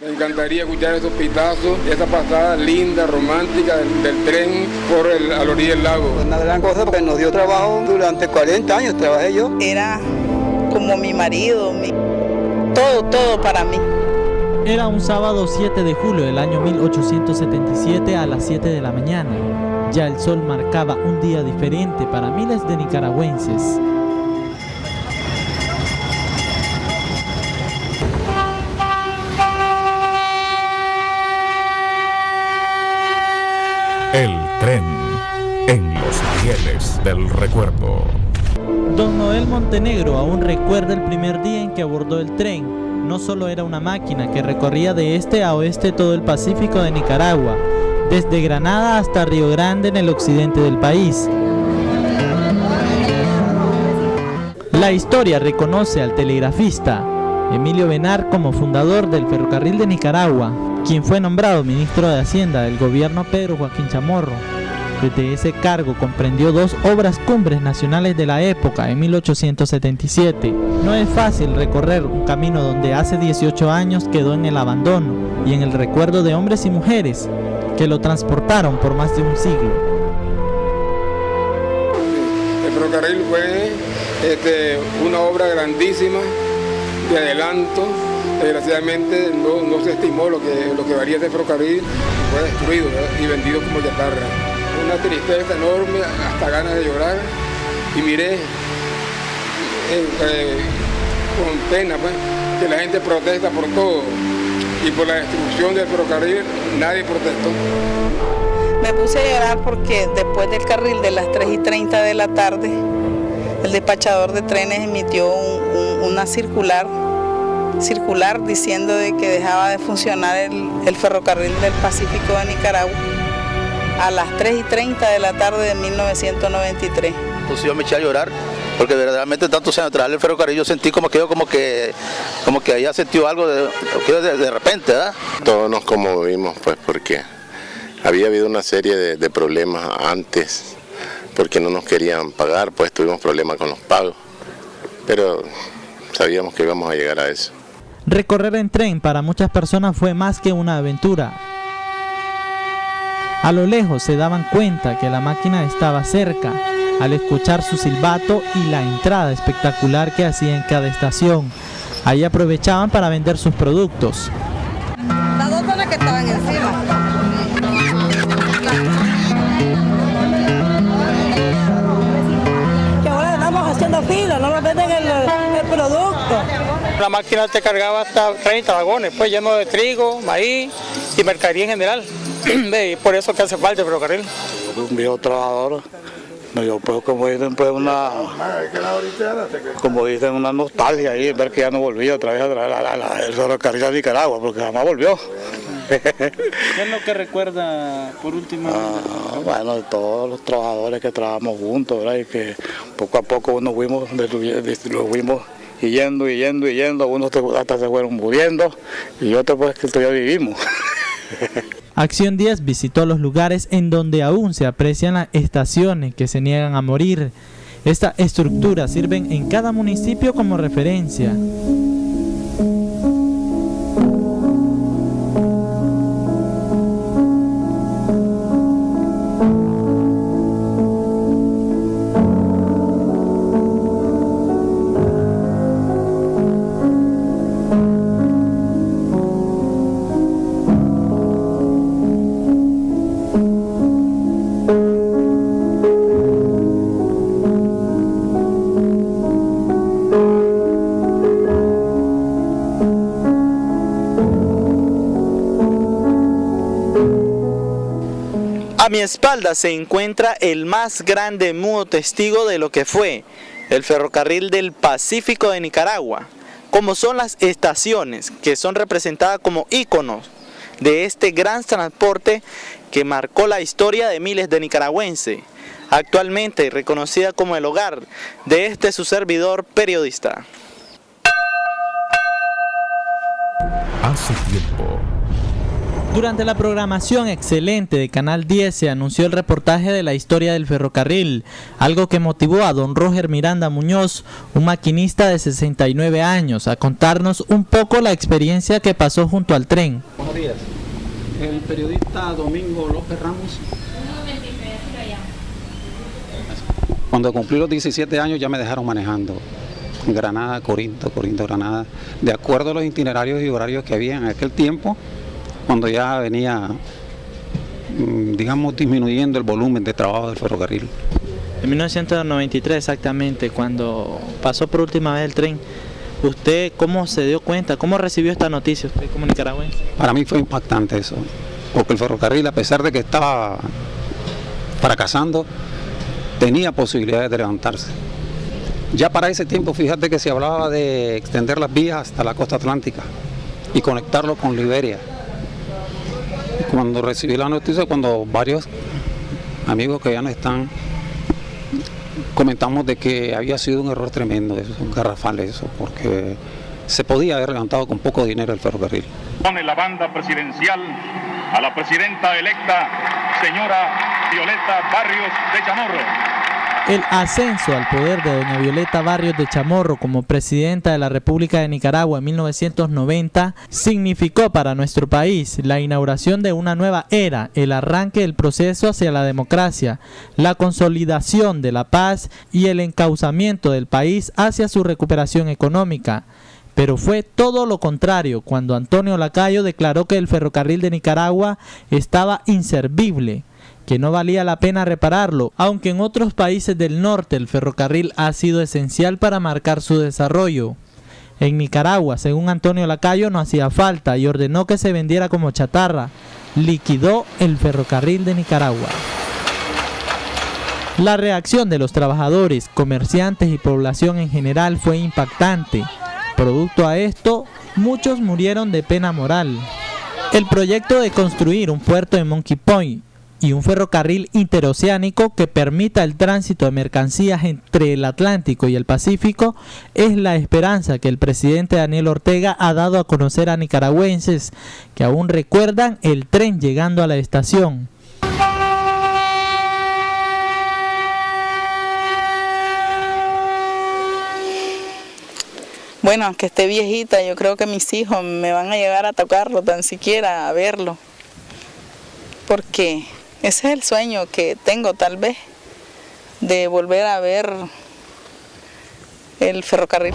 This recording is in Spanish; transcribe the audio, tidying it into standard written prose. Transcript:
Me encantaría escuchar esos pitazos, esa pasada linda, romántica del tren por a la orilla del lago. Una gran cosa porque nos dio trabajo durante 40 años, trabajé yo. Era como mi marido, todo para mí. Era un sábado 7 de julio del año 1877 a las 7 de la mañana. Ya el sol marcaba un día diferente para miles de nicaragüenses. El tren en los rieles del recuerdo. Don Noel Montenegro aún recuerda el primer día en que abordó el tren. No solo era una máquina que recorría de este a oeste todo el Pacífico de Nicaragua, desde Granada hasta Río Grande en el occidente del país. La historia reconoce al telegrafista Emilio Benar como fundador del Ferrocarril de Nicaragua, quien fue nombrado ministro de Hacienda del gobierno Pedro Joaquín Chamorro. Desde ese cargo comprendió dos obras cumbres nacionales de la época en 1877. No es fácil recorrer un camino donde hace 18 años quedó en el abandono y en el recuerdo de hombres y mujeres que lo transportaron por más de un siglo. El ferrocarril fue una obra grandísima de adelanto. Desgraciadamente no se estimó lo que valía ese ferrocarril, fue destruido, ¿verdad? Y vendido como chatarra. Una tristeza enorme, hasta ganas de llorar, y miré con pena pues, que la gente protesta por todo, y por la destrucción del ferrocarril nadie protestó. Me puse a llorar porque después del carril de las 3:30 de la tarde, el despachador de trenes emitió una circular diciendo de que dejaba de funcionar el ferrocarril del Pacífico de Nicaragua a las 3:30 de la tarde de 1993. Pues yo me eché a llorar porque verdaderamente tantos años tras el ferrocarril yo sentí como que había sentido algo de repente, ¿verdad? Todos nos conmovimos pues porque había habido una serie de problemas antes porque no nos querían pagar, pues tuvimos problemas con los pagos, pero sabíamos que íbamos a llegar a eso. Recorrer en tren para muchas personas fue más que una aventura. A lo lejos se daban cuenta que la máquina estaba cerca, al escuchar su silbato y la entrada espectacular que hacía en cada estación. Ahí aprovechaban para vender sus productos. Las dos zonas que estaban encima. Que ahora estamos haciendo fila, no nos venden el producto. La máquina te cargaba hasta 30 vagones, pues lleno de trigo, maíz y mercadería en general. Y por eso que hace falta el ferrocarril. Un viejo trabajador, me dio pues como dicen pues una nostalgia ahí, ver que ya no volvía otra vez el ferrocarril a Nicaragua, porque jamás volvió. ¿Qué es lo que recuerda por último? Bueno, todos los trabajadores que trabajamos juntos, ¿verdad? Y que poco a poco nos fuimos yendo, algunos hasta se fueron muriendo y otros pues que todavía vivimos. Acción 10 visitó los lugares en donde aún se aprecian las estaciones que se niegan a morir. Estas estructuras sirven en cada municipio como referencia. A mi espalda se encuentra el más grande mudo testigo de lo que fue el ferrocarril del Pacífico de Nicaragua, como son las estaciones que son representadas como íconos de este gran transporte que marcó la historia de miles de nicaragüenses, actualmente reconocida como el hogar de este su servidor periodista. Hace tiempo, Durante la programación excelente de Canal 10 se anunció el reportaje de la historia del ferrocarril, algo que motivó a don Roger Miranda Muñoz, un maquinista de 69 años, a contarnos un poco la experiencia que pasó junto al tren. Buenos días. El periodista Domingo López Ramos. Cuando cumplí los 17 años ya me dejaron manejando. Granada, Corinto, Granada, de acuerdo a los itinerarios y horarios que había en aquel tiempo, cuando ya venía, digamos, disminuyendo el volumen de trabajo del ferrocarril. En 1993 exactamente, cuando pasó por última vez el tren, ¿usted cómo se dio cuenta, cómo recibió esta noticia usted como nicaragüense? Para mí fue impactante eso, porque el ferrocarril, a pesar de que estaba fracasando, tenía posibilidades de levantarse. Ya para ese tiempo, fíjate que se hablaba de extender las vías hasta la costa atlántica y conectarlo con Liberia. Cuando recibí la noticia, cuando varios amigos que ya no están, comentamos de que había sido un error tremendo, eso, un garrafal eso, porque se podía haber levantado con poco dinero el ferrocarril. Pone la banda presidencial a la presidenta electa, señora Violeta Barrios de Chamorro. El ascenso al poder de doña Violeta Barrios de Chamorro como presidenta de la República de Nicaragua en 1990 significó para nuestro país la inauguración de una nueva era, el arranque del proceso hacia la democracia, la consolidación de la paz y el encauzamiento del país hacia su recuperación económica. Pero fue todo lo contrario cuando Antonio Lacayo declaró que el ferrocarril de Nicaragua estaba inservible, que no valía la pena repararlo, aunque en otros países del norte el ferrocarril ha sido esencial para marcar su desarrollo. En Nicaragua, según Antonio Lacayo, no hacía falta y ordenó que se vendiera como chatarra. Liquidó el ferrocarril de Nicaragua. La reacción de los trabajadores, comerciantes y población en general fue impactante. Producto a esto, muchos murieron de pena moral. El proyecto de construir un puerto en Monkey Point y un ferrocarril interoceánico que permita el tránsito de mercancías entre el Atlántico y el Pacífico es la esperanza que el presidente Daniel Ortega ha dado a conocer a nicaragüenses que aún recuerdan el tren llegando a la estación. Bueno, aunque esté viejita, yo creo que mis hijos me van a llegar a tocarlo, tan siquiera a verlo, porque ese es el sueño que tengo tal vez, de volver a ver el ferrocarril.